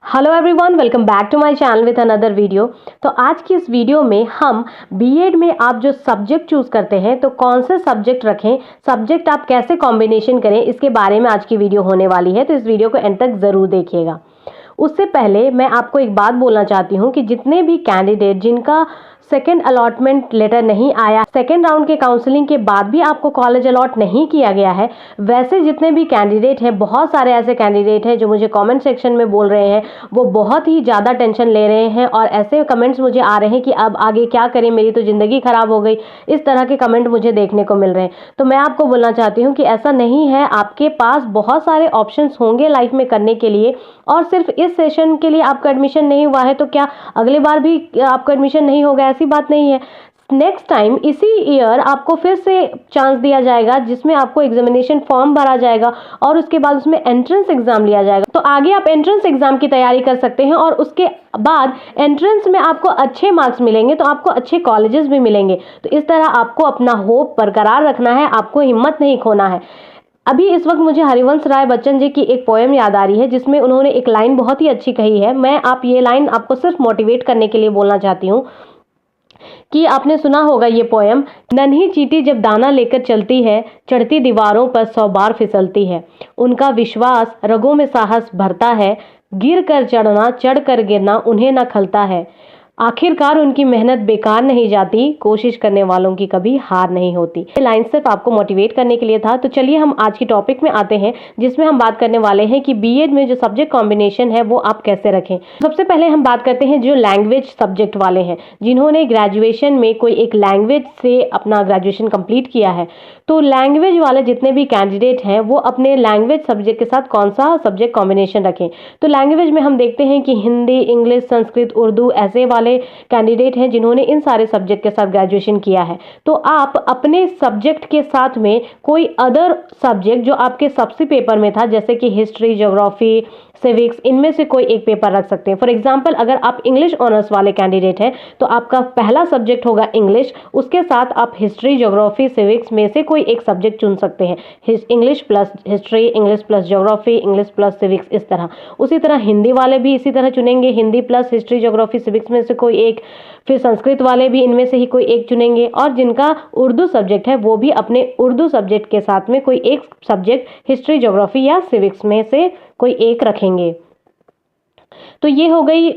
Hello everyone, welcome back to my channel with another video. तो आज की इस वीडियो में हम बीएड में आप जो सब्जेक्ट चूज़ करते हैं तो कौन से सब्जेक्ट रखें, सब्जेक्ट आप कैसे कॉम्बिनेशन करें, इसके बारे में आज की वीडियो होने वाली है। तो इस वीडियो को एंड तक ज़रूर देखिएगा। उससे पहले मैं आपको एक बात बोलना चाहती हूँ कि जितने भी कैंडिडेट जिनका सेकेंड अलॉटमेंट लेटर नहीं आया, सेकेंड राउंड के काउंसलिंग के बाद भी आपको कॉलेज अलॉट नहीं किया गया है, वैसे जितने भी कैंडिडेट हैं, बहुत सारे ऐसे कैंडिडेट हैं जो मुझे कमेंट सेक्शन में बोल रहे हैं, वो बहुत ही ज़्यादा टेंशन ले रहे हैं और ऐसे कमेंट्स मुझे आ रहे हैं कि अब आगे क्या करें, मेरी तो ज़िंदगी ख़राब हो गई। इस तरह के कमेंट मुझे देखने को मिल रहे हैं। तो मैं आपको बोलना चाहती हूँ कि ऐसा नहीं है, आपके पास बहुत सारे ऑप्शंस होंगे लाइफ में करने के लिए, और सिर्फ इस सेशन के लिए आपका एडमिशन नहीं हुआ है तो क्या अगले बार भी आपका एडमिशन नहीं होगा, ऐसी बात नहीं है। नेक्स्ट टाइम इसी ईयर आपको फिर से चांस दिया जाएगा जिसमें आपको एग्जामिनेशन फॉर्म भरा जाएगा और उसके बाद उसमें एंट्रेंस एग्जाम लिया जाएगा। तो आगे आप एंट्रेंस एग्जाम की तैयारी कर सकते हैं और उसके बाद एंट्रेंस में आपको अच्छे मार्क्स मिलेंगे तो आपको अच्छे कॉलेजेस भी मिलेंगे। तो इस तरह आपको अपना होप बरकरार रखना है, आपको हिम्मत नहीं खोना है। अभी इस वक्त मुझे हरिवंश राय बच्चन जी की एक पोएम याद आ रही है जिसमें उन्होंने एक लाइन बहुत ही अच्छी कही है। मैं ये लाइन आपको सिर्फ मोटिवेट करने के लिए बोलना चाहती हूँ कि आपने सुना होगा ये पोएम। नन्ही चींटी जब दाना लेकर चलती है, चढ़ती दीवारों पर 100 बार फिसलती है। उनका विश्वास रगों में साहस भरता है, गिर कर चढ़ना चढ़ कर गिरना उन्हें न खलता है। आखिरकार उनकी मेहनत बेकार नहीं जाती, कोशिश करने वालों की कभी हार नहीं होती। ये लाइन सिर्फ आपको मोटिवेट करने के लिए था। तो चलिए हम आज की टॉपिक में आते हैं जिसमें हम बात करने वाले हैं कि बीएड में जो सब्जेक्ट कॉम्बिनेशन है वो आप कैसे रखें। सबसे पहले हम बात करते हैं जो लैंग्वेज सब्जेक्ट वाले हैं, जिन्होंने ग्रेजुएशन में कोई एक लैंग्वेज से अपना ग्रेजुएशन कंप्लीट किया है। तो लैंग्वेज वाले जितने भी कैंडिडेट हैं वो अपने लैंग्वेज सब्जेक्ट के साथ कौन सा सब्जेक्ट कॉम्बिनेशन रखें। तो लैंग्वेज में हम देखते हैं कि हिंदी, इंग्लिश, संस्कृत, उर्दू ऐसे वाले कैंडिडेट हैं जिन्होंने इन सारे सब्जेक्ट के साथ ग्रेजुएशन किया है। तो आप अपने सब्जेक्ट के साथ में कोई अदर सब्जेक्ट जो आपके सबसे पेपर में था, जैसे कि हिस्ट्री, ज्योग्राफी, सिविक्स, इनमें से कोई एक पेपर रख सकते हैं। फॉर एग्जांपल अगर आप इंग्लिश ऑनर्स वाले कैंडिडेट हैं तो आपका पहला सब्जेक्ट होगा इंग्लिश, उसके साथ आप हिस्ट्री, ज्योग्राफी, सिविक्स में से कोई एक सब्जेक्ट चुन सकते हैं। English plus history, English plus geography, English plus civics, इस तरह। उसी तरह हिंदी वाले भी इसी तरह चुनेंगे, Hindi plus history, geography, civics में से कोई एक। फिर संस्कृत वाले भी इनमें से ही कोई एक चुनेंगे, और जिनका उर्दू सब्जेक्ट है वो भी अपने उर्दू सब्जेक्ट के साथ में कोई एक सब्जेक्ट हिस्ट्री, ज्योग्राफी या सिविक्स में से कोई एक रखेंगे। तो ये हो गई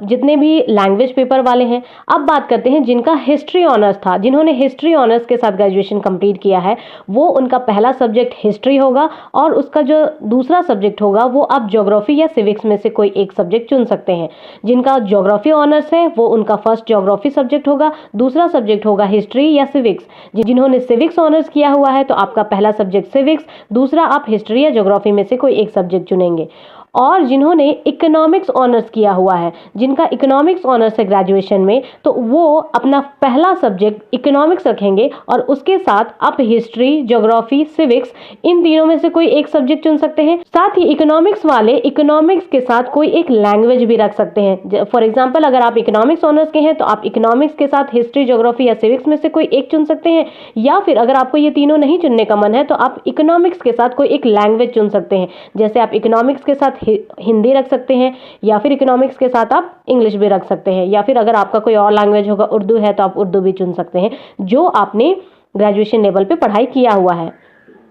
जितने भी लैंग्वेज पेपर वाले हैं। अब बात करते हैं जिनका हिस्ट्री ऑनर्स था, जिन्होंने हिस्ट्री ऑनर्स के साथ ग्रेजुएशन कंप्लीट किया है, वो उनका पहला सब्जेक्ट हिस्ट्री होगा और उसका जो दूसरा सब्जेक्ट होगा वो आप ज्योग्राफी या सिविक्स में से कोई एक सब्जेक्ट चुन सकते हैं। जिनका ज्योग्राफी ऑनर्स है वो उनका फर्स्ट ज्योग्राफी सब्जेक्ट होगा, दूसरा सब्जेक्ट होगा हिस्ट्री या सिविक्स। जिन्होंने सिविक्स ऑनर्स किया हुआ है तो आपका पहला सब्जेक्ट सिविक्स, दूसरा आप हिस्ट्री या ज्योग्राफी में से कोई एक सब्जेक्ट चुनेंगे। और जिन्होंने इकोनॉमिक्स ऑनर्स किया हुआ है, जिनका इकोनॉमिक्स ऑनर्स है ग्रेजुएशन में, तो वो अपना पहला सब्जेक्ट इकोनॉमिक्स रखेंगे और उसके साथ आप हिस्ट्री, ज्योग्राफी, सिविक्स, इन तीनों में से कोई एक सब्जेक्ट चुन सकते हैं। साथ ही इकोनॉमिक्स वाले इकोनॉमिक्स के साथ कोई एक लैंग्वेज भी रख सकते हैं। फॉर एग्जाम्पल अगर आप इकोनॉमिक्स ऑनर्स के हैं तो आप इकोनॉमिक्स के साथ हिस्ट्री, ज्योग्राफी या सिविक्स में से कोई एक चुन सकते हैं, या फिर अगर आपको ये तीनों नहीं चुनने का मन है तो आप इकोनॉमिक्स के साथ कोई एक लैंग्वेज चुन सकते हैं। जैसे आप इकोनॉमिक्स के साथ हिंदी रख सकते हैं, या फिर इकोनॉमिक्स के साथ आप इंग्लिश भी रख सकते हैं, या फिर अगर आपका कोई और लैंग्वेज होगा, उर्दू है तो आप उर्दू भी चुन सकते हैं जो आपने ग्रेजुएशन लेवल पे पढ़ाई किया हुआ है।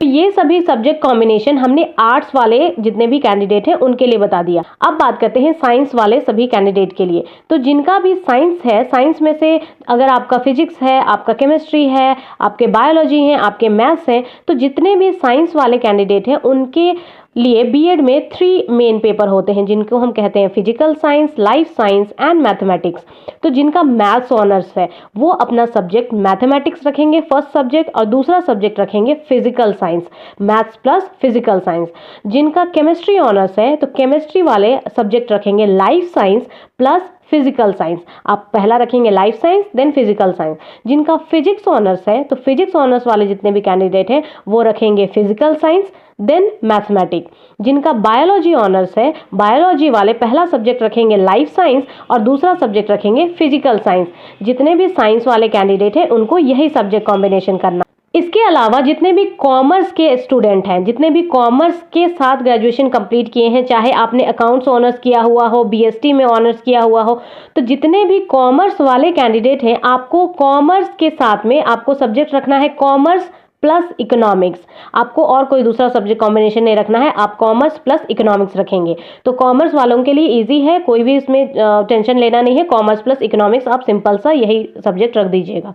तो ये सभी सब्जेक्ट कॉम्बिनेशन हमने आर्ट्स वाले जितने भी कैंडिडेट हैं उनके लिए बता दिया। अब बात करते हैं साइंस वाले सभी कैंडिडेट के लिए। तो जिनका भी साइंस है, साइंस में से अगर आपका फिजिक्स है, आपका केमिस्ट्री है, आपके बायोलॉजी है, आपके मैथ्स हैं, तो जितने भी साइंस वाले कैंडिडेट हैं उनके लिए बीएड में 3 मेन पेपर होते हैं जिनको हम कहते हैं physical science, life science and mathematics. तो जिनका मैथ्स ऑनर्स है वो अपना सब्जेक्ट मैथमेटिक्स रखेंगे फर्स्ट सब्जेक्ट, और दूसरा सब्जेक्ट रखेंगे physical science, maths plus physical science. जिनका केमिस्ट्री ऑनर्स है तो केमिस्ट्री वाले सब्जेक्ट रखेंगे life science plus physical science. आप पहला रखेंगे life science then physical science. जिनका फिजिक्स ऑनर्स है तो फिजिक्स ऑनर्स वाले जितने भी कैंडिडेट हैं वो रखेंगे फिजिकल साइंस देन मैथमेटिक्स। जिनका बायोलॉजी ऑनर्स है, बायोलॉजी वाले पहला सब्जेक्ट रखेंगे लाइफ साइंस और दूसरा सब्जेक्ट रखेंगे फिजिकल साइंस। जितने भी साइंस वाले कैंडिडेट हैं उनको यही सब्जेक्ट कॉम्बिनेशन करना। इसके अलावा जितने भी कॉमर्स के स्टूडेंट हैं, जितने भी कॉमर्स के साथ ग्रेजुएशन कंप्लीट किए हैं, चाहे आपने अकाउंट्स ऑनर्स किया हुआ हो, बीएसटी में ऑनर्स किया हुआ हो, तो जितने भी कॉमर्स वाले कैंडिडेट हैं, आपको कॉमर्स के साथ में आपको सब्जेक्ट रखना है कॉमर्स प्लस इकोनॉमिक्स। आपको और कोई दूसरा सब्जेक्ट कॉम्बिनेशन नहीं रखना है, आप कॉमर्स प्लस इकोनॉमिक्स रखेंगे तो कॉमर्स वालों के लिए इजी है, कोई भी इसमें टेंशन लेना नहीं है। कॉमर्स प्लस इकोनॉमिक्स आप सिंपल सा यही सब्जेक्ट रख दीजिएगा।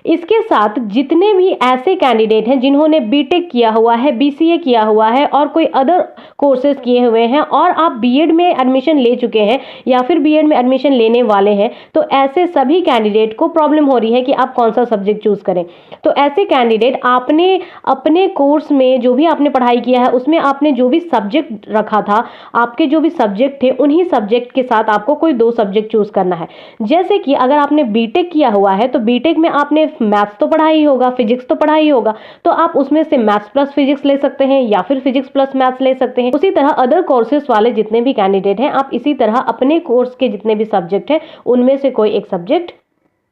इसके साथ जितने भी ऐसे कैंडिडेट हैं जिन्होंने बीटेक किया हुआ है, बीसीए किया हुआ है और कोई अदर कोर्सेज किए हुए हैं और आप बीएड में एडमिशन ले चुके हैं या फिर बीएड में एडमिशन लेने वाले हैं, तो ऐसे सभी कैंडिडेट को प्रॉब्लम हो रही है कि आप कौन सा सब्जेक्ट चूज करें। तो ऐसे कैंडिडेट आपने अपने कोर्स में जो भी आपने पढ़ाई किया है उसमें आपने जो भी सब्जेक्ट रखा था, आपके जो भी सब्जेक्ट थे, उन्हीं सब्जेक्ट के साथ आपको कोई 2 सब्जेक्ट चूज करना है। जैसे कि अगर आपने बीटेक किया हुआ है तो बीटेक में आपने मैथ्स तो पढ़ा ही होगा, फिजिक्स तो पढ़ा ही होगा, तो आप उसमें से मैथ्स प्लस फिजिक्स ले सकते हैं या फिर फिजिक्स प्लस मैथ्स ले सकते हैं। उसी तरह अदर कोर्सेज वाले जितने भी कैंडिडेट हैं, आप इसी तरह अपने कोर्स के जितने भी सब्जेक्ट हैं उनमें से कोई एक सब्जेक्ट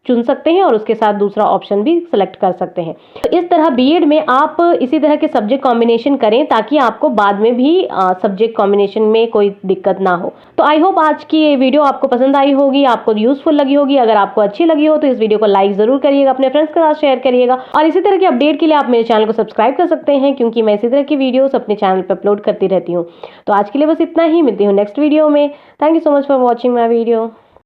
चुन सकते हैं और उसके साथ दूसरा ऑप्शन भी सिलेक्ट कर सकते हैं। तो इस तरह बीएड में आप इसी तरह के सब्जेक्ट कॉम्बिनेशन करें ताकि आपको बाद में भी सब्जेक्ट कॉम्बिनेशन में कोई दिक्कत ना हो। तो आई होप आज की ये वीडियो आपको पसंद आई होगी, आपको यूजफुल लगी होगी। अगर आपको अच्छी लगी हो तो इस वीडियो को लाइक जरूर करिएगा, अपने फ्रेंड्स के साथ शेयर करिएगा और इसी तरह के अपडेट के लिए आप मेरे चैनल को सब्सक्राइब कर सकते हैं क्योंकि मैं इसी तरह की वीडियोस अपने चैनल पर अपलोड करती रहती हूँ। तो आज के लिए बस इतना ही, मिलती हूँ नेक्स्ट वीडियो में। Thank you so much for watching my video.